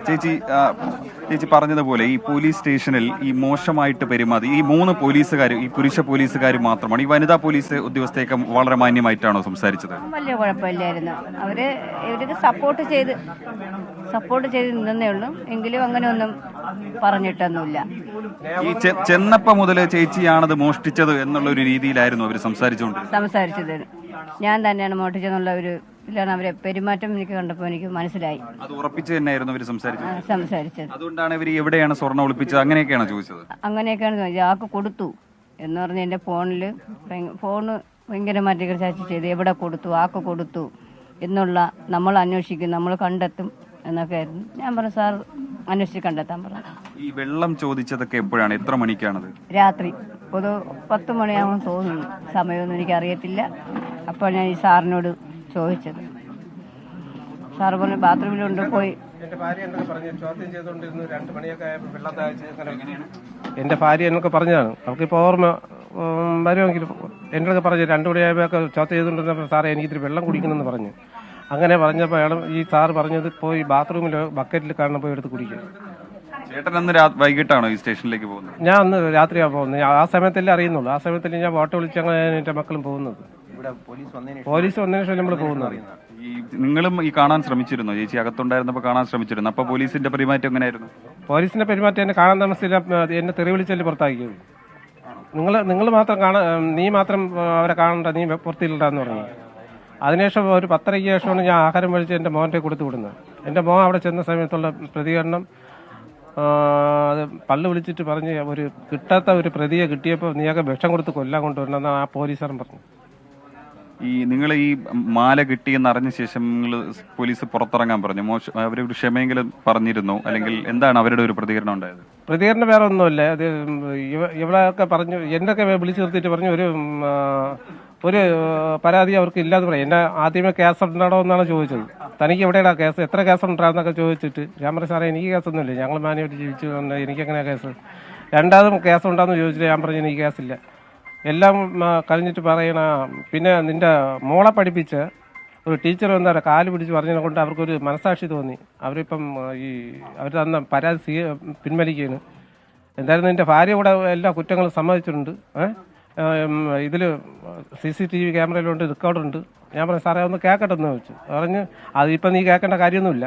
ചേച്ചി പറഞ്ഞതുപോലെ ഈ പോലീസ് സ്റ്റേഷനിൽ ഈ മോശമായിട്ട് പെരുമാറി ഈ 3 പോലീസുകാർ, ഈ പുരുഷ പോലീസുകാർ മാത്രമാണ്, ഈ വനിതാ പോലീസ് ഉദ്യോഗസ്ഥയൊക്കെ വളരെ മാന്യമായിട്ടാണോ സംസാരിച്ചത്? വലിയ കുഴപ്പമില്ലായിരുന്നു. ഇവർക്ക് സപ്പോർട്ട് ചെയ്ത് നിന്നേ ഉള്ളൂ. എങ്കിലും അങ്ങനെയൊന്നും പറഞ്ഞിട്ടൊന്നുമില്ല. ഈ ചെന്നപ്പ മുതൽ ചേച്ചിയാണത് മോഷ്ടിച്ചത് എന്നുള്ള ഒരു രീതിയിലായിരുന്നു അവർ സംസാരിച്ചത്. ഞാൻ തന്നെയാണ് മോഷ്ടിച്ചെന്നുള്ള ഒരു ഇതിലാണ് അവരെ പെരുമാറ്റം എനിക്ക് കണ്ടപ്പോൾ എനിക്ക് മനസ്സിലായി. അത് ഉറപ്പിച്ച് തന്നെയായിരുന്നു അവർ സംസാരിച്ചത്. അതുകൊണ്ടാണ് ഇവർ എവിടെയാണ് സ്വർണ്ണം ഒളിപ്പിച്ചത് അങ്ങനെയൊക്കെയാണ് ചോദിച്ചത്? അങ്ങനെയൊക്കെയാണ് ചോദിച്ചത്. ആൾക്ക് കൊടുത്തു എന്ന് പറഞ്ഞ് എൻ്റെ ഫോണ് ഭയങ്കരമായിട്ട് ചർച്ച ചെയ്ത് എവിടെ കൊടുത്തു, ആൾക്ക് കൊടുത്തു എന്നുള്ള നമ്മൾ അന്വേഷിക്കും, നമ്മൾ കണ്ടെത്തും എന്നൊക്കെ ആയിരുന്നു. ഞാൻ പറഞ്ഞു സാർ അന്വേഷിച്ച് കണ്ടെത്താൻ പറഞ്ഞു. ഈ വെള്ളം ചോദിച്ചതൊക്കെ എപ്പോഴാണ്, എത്ര മണിക്കാണത്? രാത്രി ഒരു 10 മണിയാകുമെന്ന് തോന്നുന്നു. സമയമൊന്നും എനിക്കറിയത്തില്ല. അപ്പോൾ ഞാൻ ഈ സാറിനോട് ചോദിച്ചത്. സാറ് പറഞ്ഞു ബാത്റൂമിലുണ്ട് പോയി. എൻ്റെ ഭാര്യ എന്നൊക്കെ പറഞ്ഞു ചോദ്യം ചെയ്തുകൊണ്ടിരുന്നു. 2 മണിയൊക്കെ ആയപ്പോൾ വെള്ളം താഴ്ച. എൻ്റെ ഭാര്യ എന്നൊക്കെ പറഞ്ഞതാണ്. നമുക്കിപ്പോൾ ഓർമ്മ വരുമെങ്കിലും എന്നൊക്കെ പറഞ്ഞു 2 മണിയായപ്പോഴൊക്കെ ചോദ്യം ചെയ്തുകൊണ്ടിരുന്നപ്പോൾ സാറേ എനിക്കിത്തിരി വെള്ളം കുടിക്കണമെന്ന് പറഞ്ഞു. അങ്ങനെ പറഞ്ഞപ്പോൾ അയാൾ ഈ സാറ് പറഞ്ഞത് പോയി ബാത്റൂമിൽ ബക്കറ്റിൽ കാണുമ്പോൾ പോയി എടുത്ത് കുടിക്കും. ചേട്ടൻ അന്ന് വൈകിട്ടാണോ ഈ സ്റ്റേഷനിലേക്ക് പോകുന്നത്? ഞാൻ അന്ന് രാത്രിയാണ് പോകുന്നത്. ആ സമയത്തല്ലേ അറിയുന്നുള്ളൂ. ആ സമയത്തല്ലേ ഞാൻ ഓട്ടോ വിളിച്ച് അങ്ങനെ എൻ്റെ മക്കളും പോകുന്നത്. പോലീസ് വന്നതിന് ശേഷം നമ്മൾ പോകുന്നത്. ഈ നിങ്ങളും ഈ കാണാൻ ശ്രമിച്ചിരുന്നോ? ചേച്ചി അകത്തുണ്ടായിരുന്നപ്പോൾ കാണാൻ ശ്രമിച്ചിരുന്നു. അപ്പോൾ പോലീസിന്റെ പെരുമാറ്റം എങ്ങനെയായിരുന്നു? പോലീസിന്റെ പെരുമാറ്റം എന്നെ കാണാൻ താമസിച്ചില്ല. എന്നെ തെറി വിളിച്ചല്ലേ പുറത്താക്കിയത്. നിങ്ങൾ മാത്രം നീ മാത്രം അവരെ കാണണ്ട, നീ പുറത്തില്ലെന്ന് പറഞ്ഞു. അതിനുശേഷം ഒരു 10:30 ശേഷമാണ് ഞാൻ ആഹാരം കഴിച്ച് എൻ്റെ മോൻ്റെ കൊടുത്തു വിടുന്നത്. എൻ്റെ മോൻ അവിടെ ചെന്ന സമയത്തുള്ള പ്രതികരണം, അത് പള്ളു വിളിച്ചിട്ട് പറഞ്ഞ് ഒരു കിട്ടാത്ത ഒരു പ്രതിയെ കിട്ടിയപ്പോൾ നീയൊക്കെ വിഷം കൊടുത്ത് കൊല്ലാൻ കൊണ്ടുവരണമെന്ന് ആ പോലീസുകാരൻ പറഞ്ഞു. ഈ നിങ്ങൾ ഈ മാല കിട്ടിയെന്ന് അറിഞ്ഞ ശേഷം നിങ്ങൾ പോലീസ് പുറത്തിറങ്ങാൻ പറഞ്ഞു, അവരൊരു ക്ഷമയെങ്കിലും പറഞ്ഞിരുന്നു, അല്ലെങ്കിൽ എന്താണ് അവരുടെ ഒരു പ്രതികരണം ഉണ്ടായത്? പ്രതികരണം വേറെ ഒന്നുമില്ല. അത് ഇവളൊക്കെ പറഞ്ഞു, എന്നൊക്കെ വിളിച്ചു നിർത്തിയിട്ട് പറഞ്ഞു ഒരു പരാതി അവർക്ക് ഇല്ലാതെ പറയും. എന്നെ ആദ്യമേ കേസ് ഉണ്ടാണോ എന്നാണ് ചോദിച്ചത്. തനിക്ക് എവിടെയാണ് കേസ്, എത്ര കേസ് ഉണ്ടാകുന്നൊക്കെ ചോദിച്ചിട്ട് ഞാൻ പറഞ്ഞു സാറേ എനിക്ക് കേസൊന്നുമില്ല, ഞങ്ങൾ മാന്യമായിട്ട് ജീവിച്ചു, എനിക്കെങ്ങനെ കേസ്. രണ്ടാമതും കേസ് ഉണ്ടാകുന്ന ചോദിച്ചിട്ട് ഞാൻ പറഞ്ഞു എനിക്ക് കേസില്ല. എല്ലാം കഴിഞ്ഞിട്ട് പറയണ പിന്നെ നിന്റെ മോളെ പഠിപ്പിച്ച ഒരു ടീച്ചർ എന്താ പറയുക കാല് പിടിച്ച് പറഞ്ഞതിനെ കൊണ്ട് അവർക്കൊരു മനസാക്ഷി തോന്നി. അവരിപ്പം അവർ തന്ന പരാതി പിൻവലിക്കുകയാണ്. എന്തായാലും നിന്റെ ഭാര്യ കൂടെ എല്ലാ കുറ്റങ്ങളും സമ്മതിച്ചിട്ടുണ്ട്. ഇതിൽ CCTV ക്യാമറയിലുണ്ട്, റെക്കോർഡുണ്ട്. ഞാൻ പറഞ്ഞു സാറേ ഒന്ന് കേൾക്കട്ടെന്ന് ചോദിച്ചു. പറഞ്ഞ് അതിപ്പം നീ കേൾക്കേണ്ട കാര്യമൊന്നുമില്ല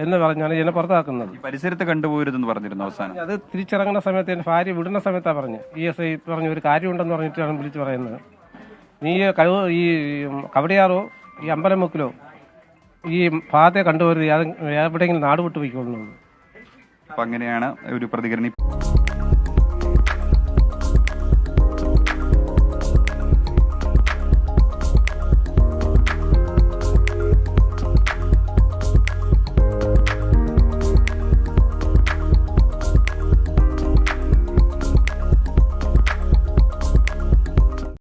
എന്ന് പറഞ്ഞാണ് എന്നെ പുറത്താക്കുന്നത്. പരിസരത്ത് കണ്ടുപോയിരുന്നെന്ന് പറഞ്ഞിരുന്നു അവസാനം. അത് തിരിച്ചിറങ്ങുന്ന സമയത്ത് എൻ്റെ ഭാര്യ വിടുന്ന സമയത്താണ് പറഞ്ഞു. ESI പറഞ്ഞു ഒരു കാര്യമുണ്ടെന്ന് പറഞ്ഞിട്ടാണ് വിളിച്ച് പറയുന്നത്. നീ ഈ കവടിയാറോ ഈ അമ്പലമുക്കിലോ ഈ ഭാഗത്തെ കണ്ടുപോരുത്, എവിടെയെങ്കിലും നാട് വിട്ടു പോയിക്കൊള്ളുന്നു. അപ്പം അങ്ങനെയാണ് ഒരു പ്രതികരണം.